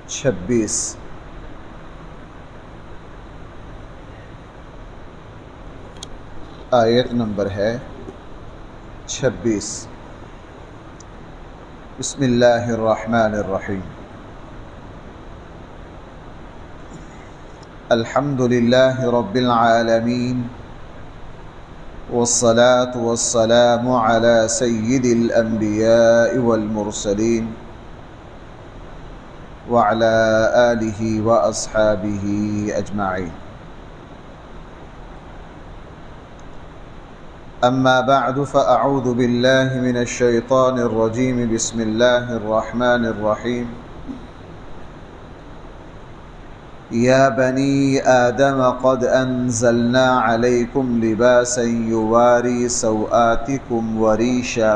26 آیت نمبر ہے 26۔ بسم اللہ الرحمن الرحیم۔ الحمد للہ رب العالمین والصلاة والسلام على سید الانبیاء والمرسلین وعلى آلہ واصحابہ اجمعین۔ اما بعد فاعوذ باللہ من الشیطان الرجیم۔ بسم اللہ الرحمن الرحیم۔ یا بنی آدم قد انزلنا علیکم لباسا یواری سوآتکم وریشا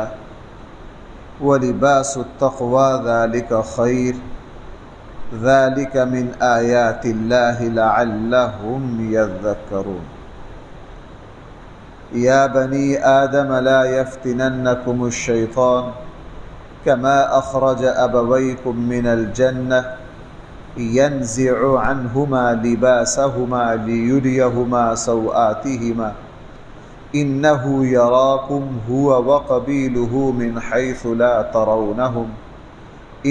ولباس التقوی ذلک خیر ذلک من آیات اللہ لعلہم یذکرون۔ یا بنی آدم لا یفتننکم الشیطان کما اخرج ابویکم من الجنہ ينزع عنهما لباسهما ليريهما سوآتهما إنه يراكم هو وقبيله من حيث لا ترونهم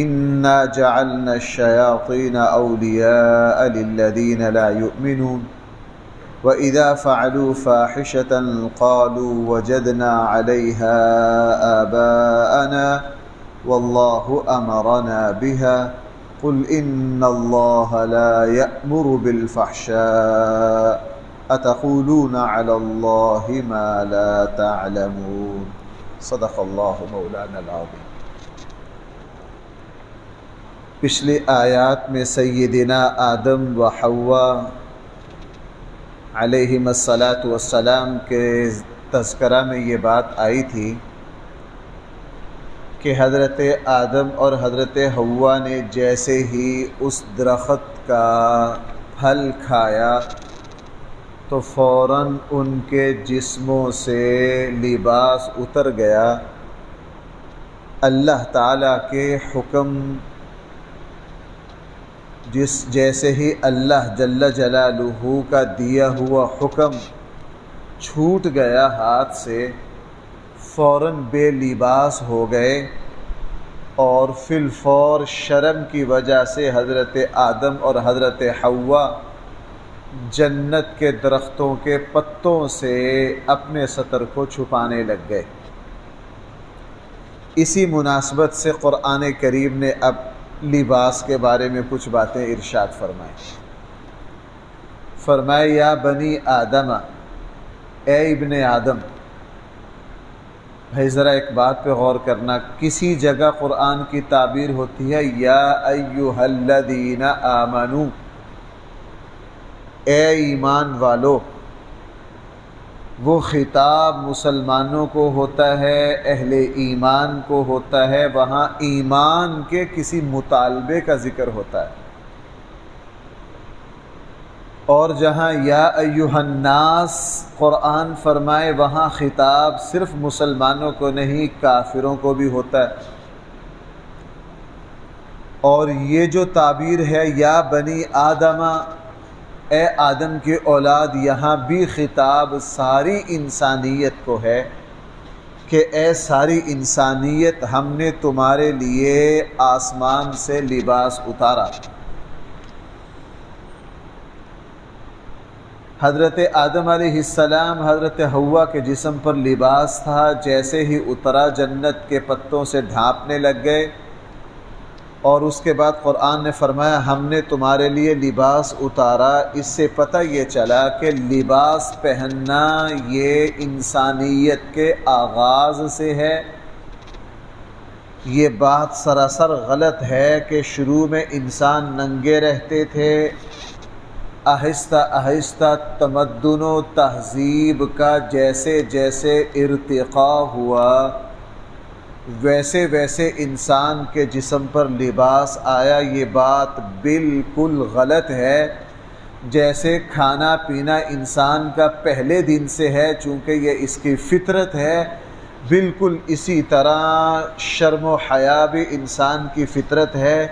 إنا جعلنا الشياطين أولياء للذين لا يؤمنون وإذا فعلوا فاحشة قالوا وجدنا عليها آباءنا والله أمرنا بها قل ان اللہ لا یأمر بالفحشاء اتقولون علی اللہ ما لا تعلمون۔ صدق اللہ مولانا العظیم۔ پچھلی آیات میں سیدنا آدم و حوا علیہم الصلاۃ والسلام کے تذکرہ میں یہ بات آئی تھی کہ حضرت آدم اور حضرت حوا نے جیسے ہی اس درخت کا پھل کھایا تو فوراً ان کے جسموں سے لباس اتر گیا۔ اللہ تعالیٰ کے حکم جیسے ہی اللہ جل جلالہ کا دیا ہوا حکم چھوٹ گیا ہاتھ سے، فوراً بے لباس ہو گئے اور فی الفور شرم کی وجہ سے حضرت آدم اور حضرت حوا جنت کے درختوں کے پتوں سے اپنے سطر کو چھپانے لگ گئے۔ اسی مناسبت سے قرآن کریم نے اب لباس کے بارے میں کچھ باتیں ارشاد فرمائے یا بنی آدم، اے ابن آدم۔ بھائی ذرا ایک بات پہ غور کرنا، کسی جگہ قرآن کی تعبیر ہوتی ہے یا ایھا الذین آمنو، اے ایمان والو، وہ خطاب مسلمانوں کو ہوتا ہے، اہل ایمان کو ہوتا ہے، وہاں ایمان کے کسی مطالبے کا ذکر ہوتا ہے۔ اور جہاں یا ایھا الناس قرآن فرمائے وہاں خطاب صرف مسلمانوں کو نہیں کافروں کو بھی ہوتا ہے۔ اور یہ جو تعبیر ہے یا بنی آدم، اے آدم کے اولاد، یہاں بھی خطاب ساری انسانیت کو ہے کہ اے ساری انسانیت، ہم نے تمہارے لیے آسمان سے لباس اتارا۔ حضرت آدم علیہ السلام حضرت حوا کے جسم پر لباس تھا، جیسے ہی اترا جنت کے پتوں سے ڈھانپنے لگ گئے، اور اس کے بعد قرآن نے فرمایا ہم نے تمہارے لیے لباس اتارا۔ اس سے پتہ یہ چلا کہ لباس پہننا یہ انسانیت کے آغاز سے ہے۔ یہ بات سراسر غلط ہے کہ شروع میں انسان ننگے رہتے تھے، آہستہ آہستہ تمدن و تہذیب کا جیسے جیسے ارتقاء ہوا ویسے ویسے انسان کے جسم پر لباس آیا۔ یہ بات بالکل غلط ہے۔ جیسے کھانا پینا انسان کا پہلے دن سے ہے، چونکہ یہ اس کی فطرت ہے، بالکل اسی طرح شرم و حیا بھی انسان کی فطرت ہے۔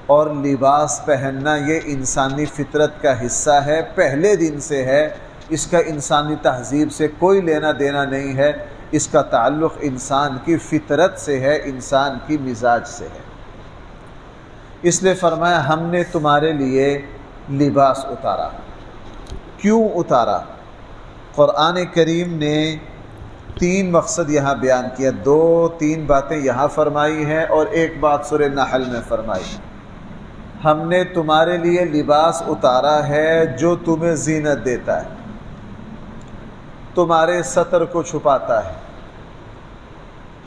اور لباس پہننا یہ انسانی فطرت کا حصہ ہے، پہلے دن سے ہے، اس کا انسانی تہذیب سے کوئی لینا دینا نہیں ہے، اس کا تعلق انسان کی فطرت سے ہے، انسان کی مزاج سے ہے۔ اس لیے فرمایا ہم نے تمہارے لیے لباس اتارا۔ کیوں اتارا؟ قرآن کریم نے 3 مقصد یہاں بیان کیا، 2-3 باتیں یہاں فرمائی ہیں اور ایک بات سورہ نحل میں فرمائی ہے۔ ہم نے تمہارے لیے لباس اتارا ہے جو تمہیں زینت دیتا ہے، تمہارے ستر کو چھپاتا ہے،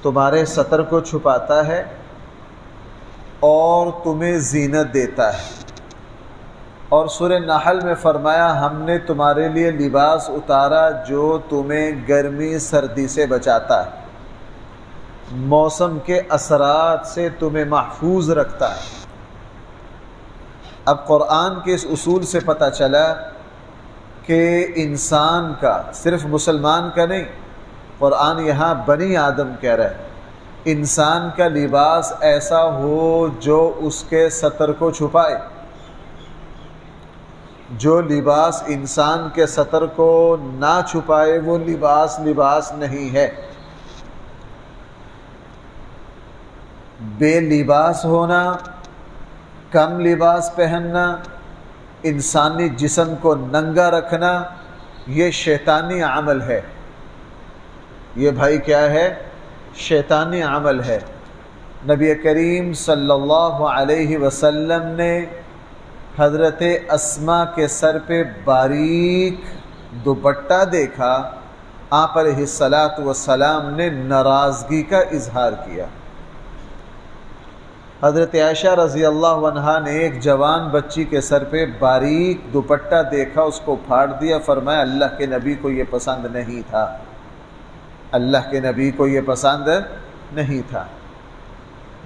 تمہارے ستر کو چھپاتا ہے اور تمہیں زینت دیتا ہے۔ اور سورہ نحل میں فرمایا ہم نے تمہارے لیے لباس اتارا جو تمہیں گرمی سردی سے بچاتا ہے، موسم کے اثرات سے تمہیں محفوظ رکھتا ہے۔ اب قرآن کے اس اصول سے پتہ چلا کہ انسان کا، صرف مسلمان کا نہیں، قرآن یہاں بنی آدم کہہ رہا ہے، انسان کا لباس ایسا ہو جو اس کے ستر کو چھپائے۔ جو لباس انسان کے ستر کو نہ چھپائے وہ لباس نہیں ہے۔ بے لباس ہونا، کم لباس پہننا، انسانی جسم کو ننگا رکھنا، یہ شیطانی عمل ہے۔ یہ بھائی کیا ہے؟ شیطانی عمل ہے۔ نبی کریم صلی اللہ علیہ وسلم نے حضرت اسما کے سر پہ باریک دوپٹہ دیکھا، آپ علیہ الصلاۃ والسلام نے ناراضگی کا اظہار کیا۔ حضرت عائشہ رضی اللہ عنہا نے ایک جوان بچی کے سر پہ باریک دوپٹہ دیکھا، اس کو پھاڑ دیا، فرمایا اللہ کے نبی کو یہ پسند نہیں تھا، اللہ کے نبی کو یہ پسند نہیں تھا۔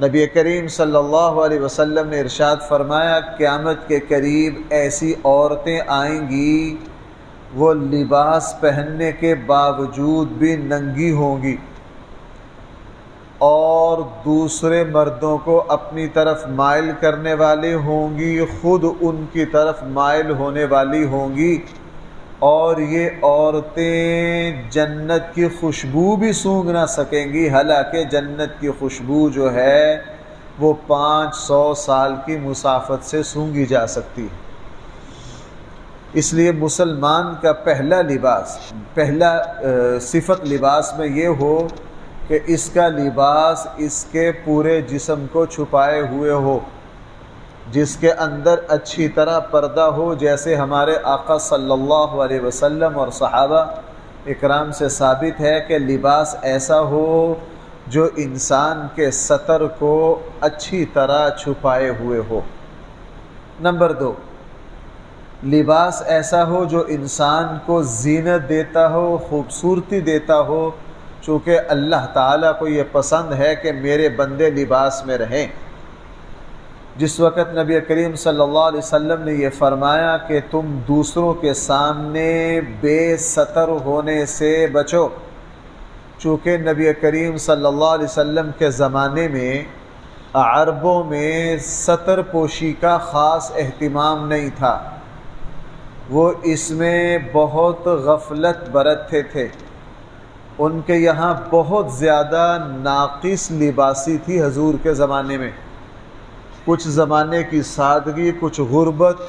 نبی کریم صلی اللہ علیہ وسلم نے ارشاد فرمایا قیامت کے قریب ایسی عورتیں آئیں گی وہ لباس پہننے کے باوجود بھی ننگی ہوں گی اور دوسرے مردوں کو اپنی طرف مائل کرنے والے ہوں گی، خود ان کی طرف مائل ہونے والی ہوں گی، اور یہ عورتیں جنت کی خوشبو بھی سونگھ نہ سکیں گی، حالانکہ جنت کی خوشبو جو ہے وہ 500 سال کی مسافت سے سونگھی جا سکتی ہے۔ اس لیے مسلمان کا پہلا لباس، پہلا صفت لباس میں یہ ہو کہ اس کا لباس اس کے پورے جسم کو چھپائے ہوئے ہو، جس کے اندر اچھی طرح پردہ ہو، جیسے ہمارے آقا صلی اللہ علیہ وسلم اور صحابہ اکرام سے ثابت ہے کہ لباس ایسا ہو جو انسان کے ستر کو اچھی طرح چھپائے ہوئے ہو۔ نمبر 2، لباس ایسا ہو جو انسان کو زینت دیتا ہو، خوبصورتی دیتا ہو، چونکہ اللہ تعالیٰ کو یہ پسند ہے کہ میرے بندے لباس میں رہیں۔ جس وقت نبی کریم صلی اللہ علیہ وسلم نے یہ فرمایا کہ تم دوسروں کے سامنے بے ستر ہونے سے بچو، چونکہ نبی کریم صلی اللہ علیہ وسلم کے زمانے میں عربوں میں ستر پوشی کا خاص اہتمام نہیں تھا، وہ اس میں بہت غفلت برتتے تھے، ان کے یہاں بہت زیادہ ناقص لباسی تھی حضور کے زمانے میں، کچھ زمانے کی سادگی، کچھ غربت،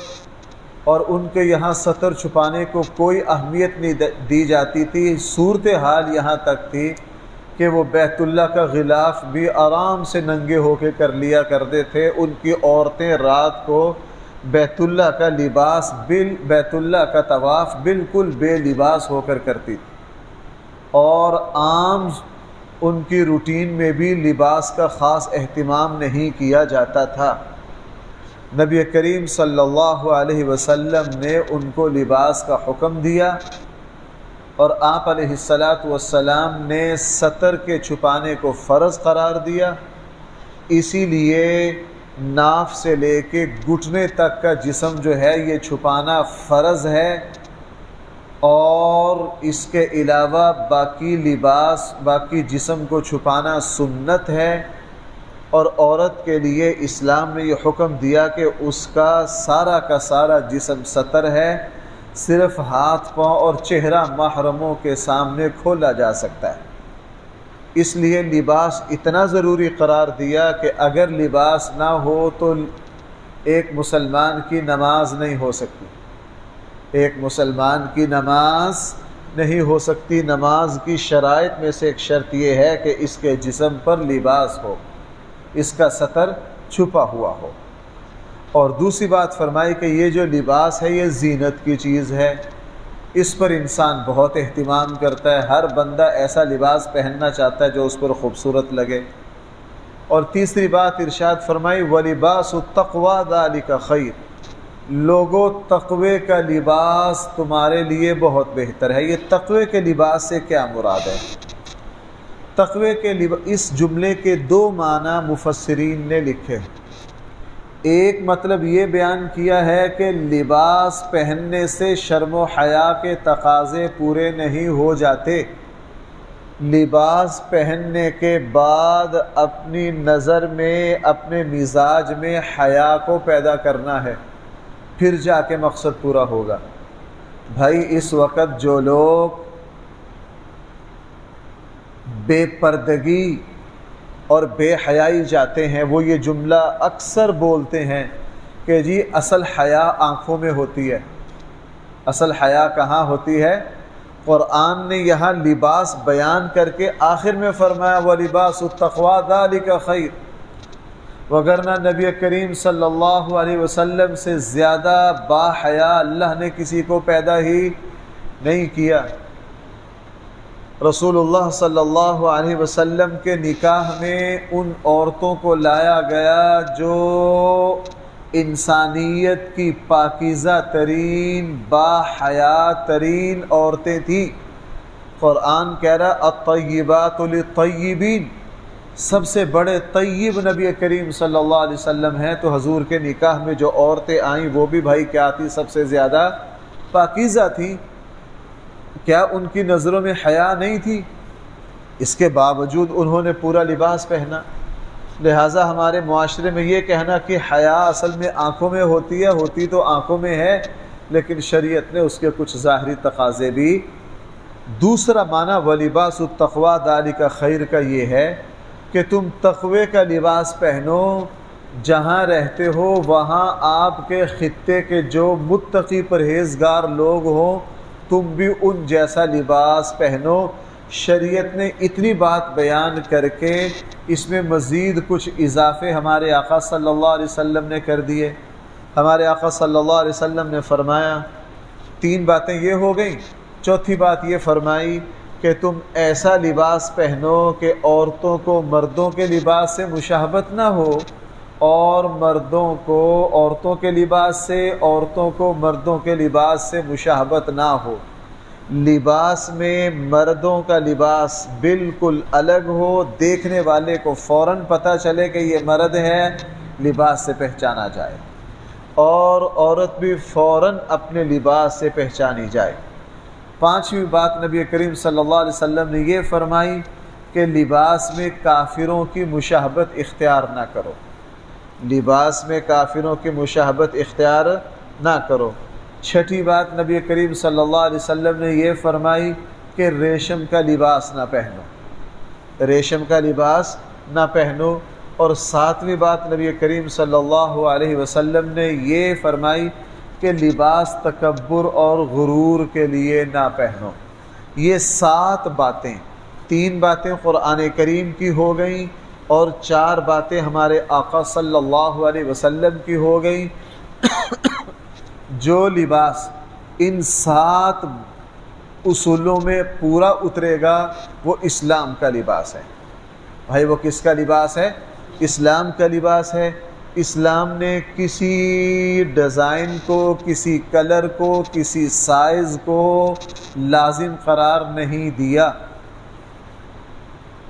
اور ان کے یہاں ستر چھپانے کو کوئی اہمیت نہیں دی جاتی تھی۔ صورتحال یہاں تک تھی کہ وہ بیت اللہ کا غلاف بھی آرام سے ننگے ہو کے کر لیا کرتے تھے، ان کی عورتیں رات کو بیت اللہ کا لباس بیت اللہ کا طواف بالکل بے لباس ہو کر کرتی تھی، اور عام ان کی روٹین میں بھی لباس کا خاص اہتمام نہیں کیا جاتا تھا۔ نبی کریم صلی اللہ علیہ وسلم نے ان کو لباس کا حکم دیا، اور آپ علیہ الصلاۃ والسلام نے ستر کے چھپانے کو فرض قرار دیا، اسی لیے ناف سے لے کے گھٹنے تک کا جسم جو ہے یہ چھپانا فرض ہے، اور اس کے علاوہ باقی لباس، باقی جسم کو چھپانا سنت ہے۔ اور عورت کے لیے اسلام نے یہ حکم دیا کہ اس کا سارا جسم ستر ہے، صرف ہاتھ پاؤں اور چہرہ محرموں کے سامنے کھولا جا سکتا ہے۔ اس لیے لباس اتنا ضروری قرار دیا کہ اگر لباس نہ ہو تو ایک مسلمان کی نماز نہیں ہو سکتی، ایک مسلمان کی نماز نہیں ہو سکتی۔ نماز کی شرائط میں سے ایک شرط یہ ہے کہ اس کے جسم پر لباس ہو، اس کا ستر چھپا ہوا ہو۔ اور دوسری بات فرمائی کہ یہ جو لباس ہے یہ زینت کی چیز ہے، اس پر انسان بہت اہتمام کرتا ہے، ہر بندہ ایسا لباس پہننا چاہتا ہے جو اس پر خوبصورت لگے۔ اور تیسری بات ارشاد فرمائی وَلِبَاسُ التَّقْوَىٰ ذَلِكَ خَيْرٌ، لوگو تقوی کا لباس تمہارے لیے بہت بہتر ہے۔ یہ تقوی کے لباس سے کیا مراد ہے؟ تقوی کے اس جملے کے دو معنی مفسرین نے لکھے۔ ایک مطلب یہ بیان کیا ہے کہ لباس پہننے سے شرم و حیا کے تقاضے پورے نہیں ہو جاتے، لباس پہننے کے بعد اپنی نظر میں، اپنے مزاج میں حیا کو پیدا کرنا ہے، پھر جا کے مقصد پورا ہوگا۔ بھائی اس وقت جو لوگ بے پردگی اور بے حیائی جاتے ہیں وہ یہ جملہ اکثر بولتے ہیں کہ جی اصل حیا آنکھوں میں ہوتی ہے۔ اصل حیا کہاں ہوتی ہے؟ قرآن نے یہاں لباس بیان کر کے آخر میں فرمایا وَلِبَاسُ التَّقْوَىٰ ذَلِكَ خَيْرٌ، وگرنہ نبی کریم صلی اللہ علیہ وسلم سے زیادہ با حیا اللہ نے کسی کو پیدا ہی نہیں کیا۔ رسول اللہ صلی اللہ علیہ وسلم کے نکاح میں ان عورتوں کو لایا گیا جو انسانیت کی پاکیزہ ترین، با حیا ترین عورتیں تھیں۔ قرآن کہہ رہا الطیبات للطیبین، سب سے بڑے طیب نبی کریم صلی اللہ علیہ وسلم ہیں، تو حضور کے نکاح میں جو عورتیں آئیں وہ بھی بھائی کیا تھی؟ سب سے زیادہ پاکیزہ تھی۔ کیا ان کی نظروں میں حیا نہیں تھی؟ اس کے باوجود انہوں نے پورا لباس پہنا۔ لہٰذا ہمارے معاشرے میں یہ کہنا کہ حیا اصل میں آنکھوں میں ہوتی ہے، ہوتی تو آنکھوں میں ہے، لیکن شریعت نے اس کے کچھ ظاہری تقاضے بھی۔ دوسرا معنی وَلِبَاسُ التَّقْوَىٰ ذَلِكَ خَيْرٌ کا یہ ہے کہ تم تقوی کا لباس پہنو، جہاں رہتے ہو وہاں آپ کے خطے کے جو متقی پرہیزگار لوگ ہوں تم بھی ان جیسا لباس پہنو۔ شریعت نے اتنی بات بیان کر کے اس میں مزید کچھ اضافے ہمارے آقا صلی اللہ علیہ وسلم نے کر دیے۔ ہمارے آقا صلی اللہ علیہ وسلم نے فرمایا، تین باتیں یہ ہو گئیں، چوتھی بات یہ فرمائی کہ تم ایسا لباس پہنو کہ عورتوں کو مردوں کے لباس سے مشابہت نہ ہو، اور مردوں کو عورتوں کے لباس سے، عورتوں کو مردوں کے لباس سے مشابہت نہ ہو۔ لباس میں مردوں کا لباس بالکل الگ ہو، دیکھنے والے کو فوراً پتہ چلے کہ یہ مرد ہے، لباس سے پہچانا جائے، اور عورت بھی فوراً اپنے لباس سے پہچانی جائے۔ پانچویں بات نبی کریم صلی اللہ علیہ وسلم نے یہ فرمائی کہ لباس میں کافروں کی مشابہت اختیار نہ کرو، لباس میں کافروں کی مشابہت اختیار نہ کرو۔ چھٹی بات نبی کریم صلی اللہ علیہ وسلم نے یہ فرمائی کہ ریشم کا لباس نہ پہنو، ریشم کا لباس نہ پہنو۔ اور ساتویں بات نبی کریم صلی اللہ علیہ وسلم نے یہ فرمائی کہ لباس تکبر اور غرور کے لیے نہ پہنو۔ یہ 7 باتیں، 3 باتیں قرآن کریم کی ہو گئیں اور 4 باتیں ہمارے آقا صلی اللہ علیہ وسلم کی ہو گئیں۔ جو لباس ان 7 اصولوں میں پورا اترے گا وہ اسلام کا لباس ہے۔ بھائی وہ کس کا لباس ہے؟ اسلام کا لباس ہے۔ اسلام نے کسی ڈیزائن کو، کسی کلر کو، کسی سائز کو لازم قرار نہیں دیا۔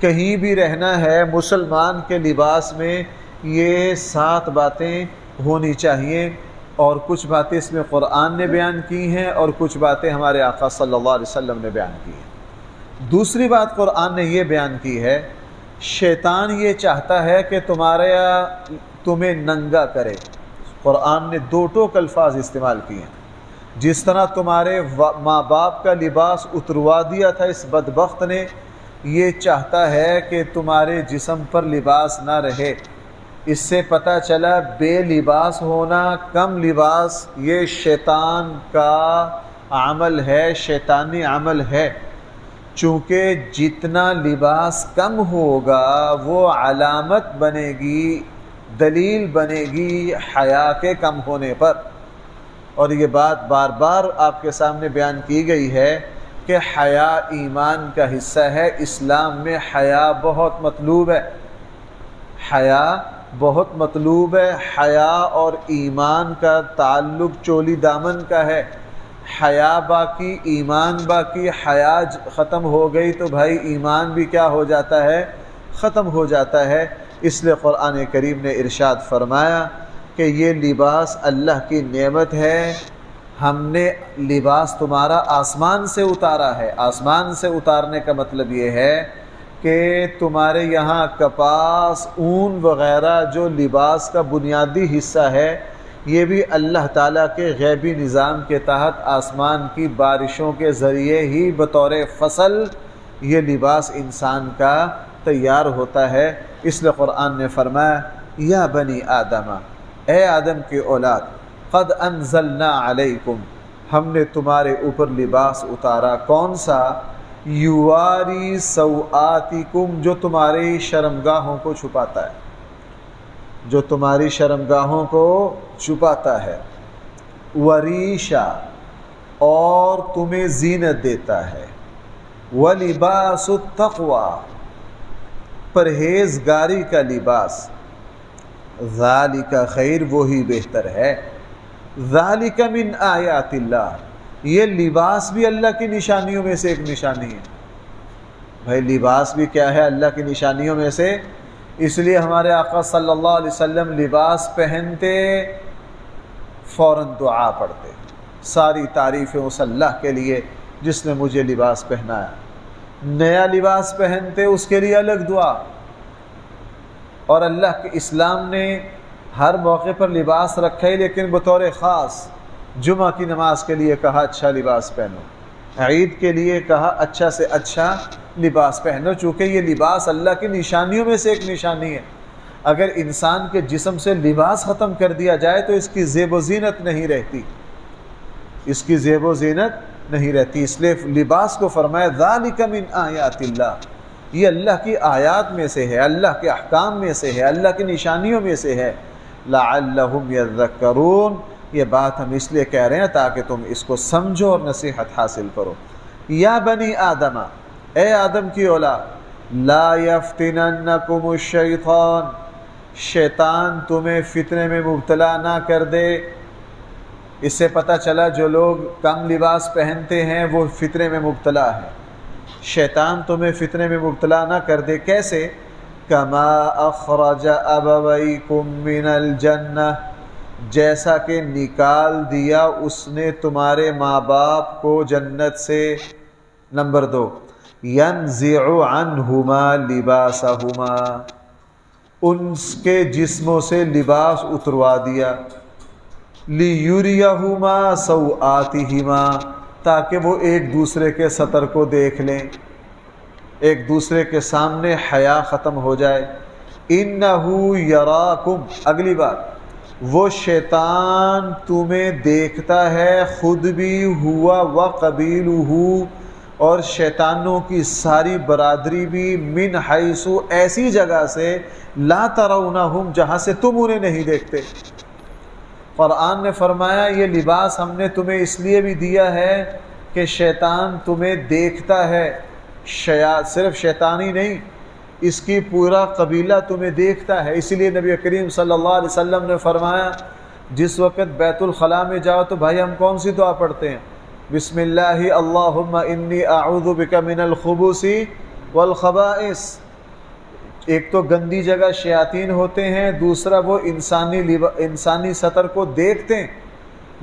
کہیں بھی رہنا ہے مسلمان کے لباس میں یہ 7 باتیں ہونی چاہیے، اور کچھ باتیں اس میں قرآن نے بیان کی ہیں اور کچھ باتیں ہمارے آقا صلی اللہ علیہ وسلم نے بیان کی ہیں۔ دوسری بات قرآن نے یہ بیان کی ہے شیطان یہ چاہتا ہے کہ تمہیں ننگا کرے۔ قرآن نے دو ٹوک الفاظ استعمال کیے ہیں۔ جس طرح تمہارے ماں باپ کا لباس اتروا دیا تھا اس بدبخت نے، یہ چاہتا ہے کہ تمہارے جسم پر لباس نہ رہے۔ اس سے پتہ چلا بے لباس ہونا، کم لباس، یہ شیطان کا عمل ہے، شیطانی عمل ہے۔ چونکہ جتنا لباس کم ہوگا وہ علامت بنے گی، دلیل بنے گی حیا کے کم ہونے پر۔ اور یہ بات بار بار آپ کے سامنے بیان کی گئی ہے کہ حیا ایمان کا حصہ ہے۔ اسلام میں حیا بہت مطلوب ہے، حیا بہت مطلوب ہے۔ حیا اور ایمان کا تعلق چولی دامن کا ہے۔ حیا باقی، ایمان باقی۔ حیا ختم ہو گئی تو بھائی ایمان بھی کیا ہو جاتا ہے؟ ختم ہو جاتا ہے۔ اس لیے قرآن کریم نے ارشاد فرمایا کہ یہ لباس اللہ کی نعمت ہے، ہم نے لباس تمہارا آسمان سے اتارا ہے۔ آسمان سے اتارنے کا مطلب یہ ہے کہ تمہارے یہاں کپاس، اون وغیرہ جو لباس کا بنیادی حصہ ہے، یہ بھی اللہ تعالیٰ کے غیبی نظام کے تحت آسمان کی بارشوں کے ذریعے ہی بطور فصل یہ لباس انسان کا تیار ہوتا ہے۔ اس لیے قرآن نے فرمایا یا بنی آدم، اے آدم کی اولاد، قد انزلنا علیکم، ہم نے تمہارے اوپر لباس اتارا۔ کون سا؟ یواری سوآتکم، جو تمہاری شرمگاہوں کو چھپاتا ہے، جو تمہاری شرمگاہوں کو چھپاتا ہے۔ وریشا، اور تمہیں زینت دیتا ہے۔ ولباس التقوی، پرہیزگاری کا لباس۔ ذالک خیر، وہی بہتر ہے۔ ذالک من آیات اللہ، یہ لباس بھی اللہ کی نشانیوں میں سے ایک نشانی ہے۔ بھائی لباس بھی کیا ہے؟ اللہ کی نشانیوں میں سے۔ اس لیے ہمارے آقا صلی اللہ علیہ وسلم لباس پہنتے فوراً دعا پڑھتے، ساری تعریفیں اس اللہ کے لیے جس نے مجھے لباس پہنایا۔ نیا لباس پہنتے اس کے لیے الگ دعا۔ اور اللہ کے اسلام نے ہر موقع پر لباس رکھا ہے، لیکن بطور خاص جمعہ کی نماز کے لیے کہا اچھا لباس پہنو، عید کے لیے کہا اچھا سے اچھا لباس پہنو، چونکہ یہ لباس اللہ کی نشانیوں میں سے ایک نشانی ہے۔ اگر انسان کے جسم سے لباس ختم کر دیا جائے تو اس کی زیب و زینت نہیں رہتی، اس کی زیب و زینت نہیں رہتی۔ اس لیے لباس کو فرمایا ذالک من آیات اللہ، یہ اللہ کی آیات میں سے ہے، اللہ کے احکام میں سے ہے، اللہ کی نشانیوں میں سے ہے۔ لعلہم یذکرون، یہ بات ہم اس لیے کہہ رہے ہیں تاکہ تم اس کو سمجھو اور نصیحت حاصل کرو۔ یا بنی آدم، اے آدم کی اولاد، لا یفتننکم الشیطان، شیطان تمہیں فتنے میں مبتلا نہ کر دے۔ اس سے پتہ چلا جو لوگ کم لباس پہنتے ہیں وہ فتنے میں مبتلا ہے۔ شیطان تمہیں فتنے میں مبتلا نہ کر دے۔ کیسے؟ کما اخرج ابویکم من الجنہ، جیسا کہ نکال دیا اس نے تمہارے ماں باپ کو جنت سے۔ نمبر 2، ینزع عنہما لباسہما، ان کے جسموں سے لباس اتروا دیا۔ لیریہما سوآتہما، تاکہ وہ ایک دوسرے کے سطر کو دیکھ لیں، ایک دوسرے کے سامنے حیا ختم ہو جائے۔ انہ یراکم، اگلی بات، وہ شیطان تمہیں دیکھتا ہے، خود بھی ہوا وقبیلہ، اور شیطانوں کی ساری برادری بھی، من حیث، ایسی جگہ سے، لا ترونہم، جہاں سے تم انہیں نہیں دیکھتے۔ قرآن نے فرمایا یہ لباس ہم نے تمہیں اس لیے بھی دیا ہے کہ شیطان تمہیں دیکھتا ہے، صرف شیطان ہی نہیں، اس کی پورا قبیلہ تمہیں دیکھتا ہے۔ اسی لیے نبی کریم صلی اللہ علیہ وسلم نے فرمایا جس وقت بیت الخلاء میں جاؤ تو بھائی ہم کون سی دعا پڑھتے ہیں؟ بسم اللہ اللہم انی اعوذ بک من الخبث والخبائث۔ ایک تو گندی جگہ شیاطین ہوتے ہیں، دوسرا وہ انسانی سطر کو دیکھتے ہیں۔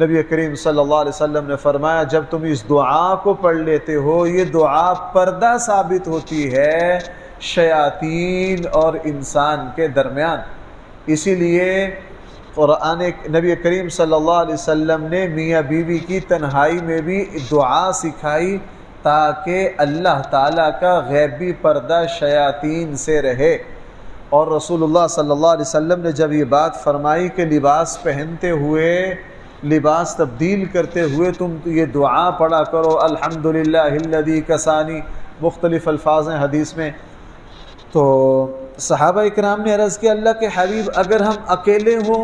نبی کریم صلی اللہ علیہ وسلم نے فرمایا جب تم اس دعا کو پڑھ لیتے ہو، یہ دعا پردہ ثابت ہوتی ہے شیاطین اور انسان کے درمیان۔ اسی لیے قرآن نبی کریم صلی اللہ علیہ وسلم نے میاں بیوی کی تنہائی میں بھی دعا سکھائی تاکہ اللہ تعالیٰ کا غیبی پردہ شیاطین سے رہے۔ اور رسول اللہ صلی اللہ علیہ وسلم نے جب یہ بات فرمائی کہ لباس پہنتے ہوئے، لباس تبدیل کرتے ہوئے تم یہ دعا پڑھا کرو، الحمدللہ الذی کسانی، مختلف الفاظ ہیں حدیث میں، تو صحابہ اکرام نے عرض کیا اللہ کے حبیب اگر ہم اکیلے ہوں،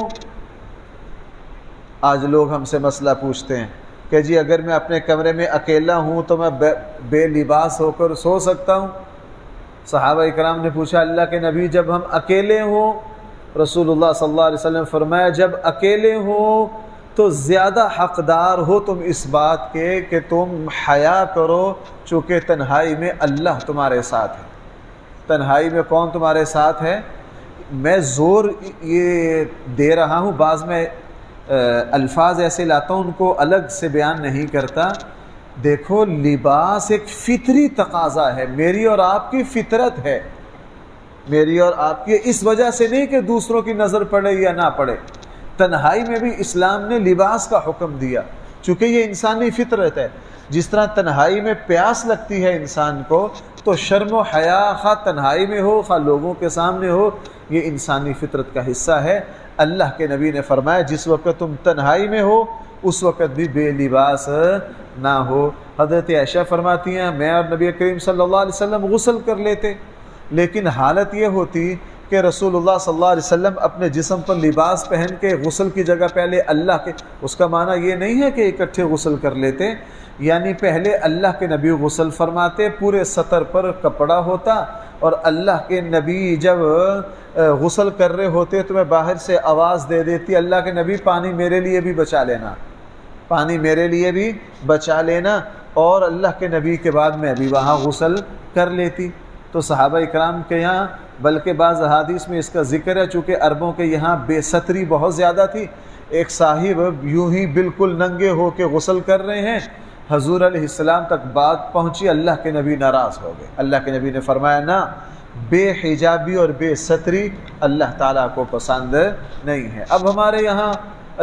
آج لوگ ہم سے مسئلہ پوچھتے ہیں کہ جی اگر میں اپنے کمرے میں اکیلا ہوں تو میں بے لباس ہو کر سو سکتا ہوں؟ صحابہ اکرام نے پوچھا اللہ کے نبی جب ہم اکیلے ہوں، رسول اللہ صلی اللہ علیہ وسلم فرمایا جب اکیلے ہوں تو زیادہ حقدار ہو تم اس بات کے کہ تم حیا کرو، چونکہ تنہائی میں اللہ تمہارے ساتھ ہے۔ تنہائی میں کون تمہارے ساتھ ہے؟ میں زور یہ دے رہا ہوں، بعض میں الفاظ ایسے لاتا ہوں ان کو الگ سے بیان نہیں کرتا۔ دیکھو لباس ایک فطری تقاضا ہے، میری اور آپ کی فطرت ہے، میری اور آپ کی، اس وجہ سے نہیں کہ دوسروں کی نظر پڑے یا نہ پڑے۔ تنہائی میں بھی اسلام نے لباس کا حکم دیا، چونکہ یہ انسانی فطرت ہے۔ جس طرح تنہائی میں پیاس لگتی ہے انسان کو، تو شرم و حیا خواہ تنہائی میں ہو خواہ لوگوں کے سامنے ہو، یہ انسانی فطرت کا حصہ ہے۔ اللہ کے نبی نے فرمایا جس وقت تم تنہائی میں ہو اس وقت بھی بے لباس نہ ہو۔ حضرت عائشہ فرماتی ہیں میں اور نبی کریم صلی اللہ علیہ وسلم غسل کر لیتے، لیکن حالت یہ ہوتی کہ رسول اللہ صلی اللہ علیہ وسلم اپنے جسم پر لباس پہن کے غسل کی جگہ پہلے اللہ کے، اس کا معنی یہ نہیں ہے کہ اکٹھے غسل کر لیتے، یعنی پہلے اللہ کے نبی غسل فرماتے، پورے سطر پر کپڑا ہوتا، اور اللہ کے نبی جب غسل کر رہے ہوتے تو میں باہر سے آواز دے دیتی اللہ کے نبی پانی میرے لیے بھی بچا لینا، پانی میرے لیے بھی بچا لینا، اور اللہ کے نبی کے بعد میں ابھی وہاں غسل کر لیتی۔ تو صحابہ اکرام کے یہاں، بلکہ بعض احادیث میں اس کا ذکر ہے، چونکہ عربوں کے یہاں بے ستری بہت زیادہ تھی، ایک صاحب یوں ہی بالکل ننگے ہو کے غسل کر رہے ہیں، حضور علیہ السلام تک بات پہنچی، اللہ کے نبی ناراض ہو گئے۔ اللہ کے نبی نے فرمایا نہ، بے حجابی اور بے ستری اللہ تعالیٰ کو پسند نہیں ہے۔ اب ہمارے یہاں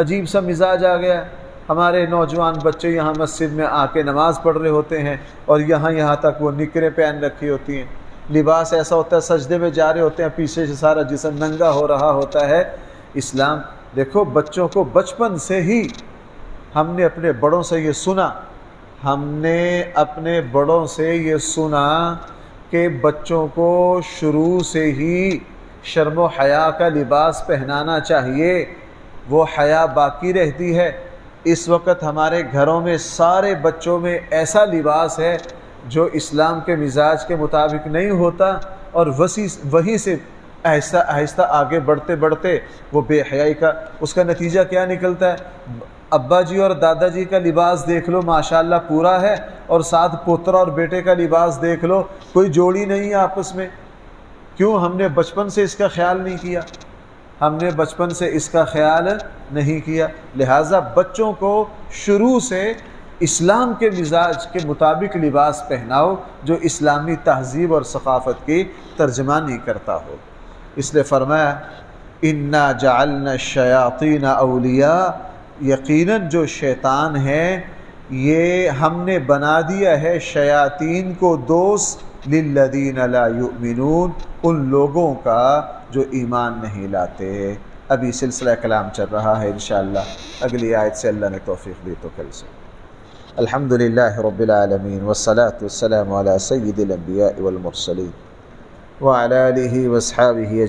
عجیب سا مزاج آ گیا، ہمارے نوجوان بچے یہاں مسجد میں آ کے نماز پڑھ رہے ہوتے ہیں اور یہاں تک وہ نکریں پہن رکھی ہوتی ہیں، لباس ایسا ہوتا ہے سجدے میں جا رہے ہوتے ہیں پیچھے سے سارا جسم ننگا ہو رہا ہوتا ہے۔ اسلام دیکھو بچوں کو بچپن سے ہی ہم نے اپنے بڑوں سے یہ سنا، ہم نے اپنے بڑوں سے یہ سنا کہ بچوں کو شروع سے ہی شرم و حیا کا لباس پہنانا چاہیے، وہ حیا باقی رہتی ہے۔ اس وقت ہمارے گھروں میں سارے بچوں میں ایسا لباس ہے جو اسلام کے مزاج کے مطابق نہیں ہوتا، اور وہیں سے آہستہ آہستہ آگے بڑھتے بڑھتے وہ بے حیائی کا، اس کا نتیجہ کیا نکلتا ہے؟ ابا جی اور دادا جی کا لباس دیکھ لو ماشاءاللہ پورا ہے، اور ساتھ پوترا اور بیٹے کا لباس دیکھ لو کوئی جوڑی نہیں ہے آپس میں۔ کیوں؟ ہم نے بچپن سے اس کا خیال نہیں کیا، ہم نے بچپن سے اس کا خیال نہیں کیا۔ لہٰذا بچوں کو شروع سے اسلام کے مزاج کے مطابق لباس پہناؤ جو اسلامی تہذیب اور ثقافت کی ترجمانی کرتا ہو۔ اس لیے فرمایا انا جعلنا الشیاطین اولیاء، یقیناً جو شیطان ہے یہ ہم نے بنا دیا ہے شیاطین کو دوست، للذین لا یؤمنون، ان لوگوں کا جو ایمان نہیں لاتے۔ ابھی سلسلہ کلام چل رہا ہے، انشاءاللہ اگلی آیت سے اللہ نے توفیق دی تو کل سے۔ الحمدللہ رب العالمین والصلاة والسلام علی سید الانبیاء والمرسلین وعلی آلہ واصحابہ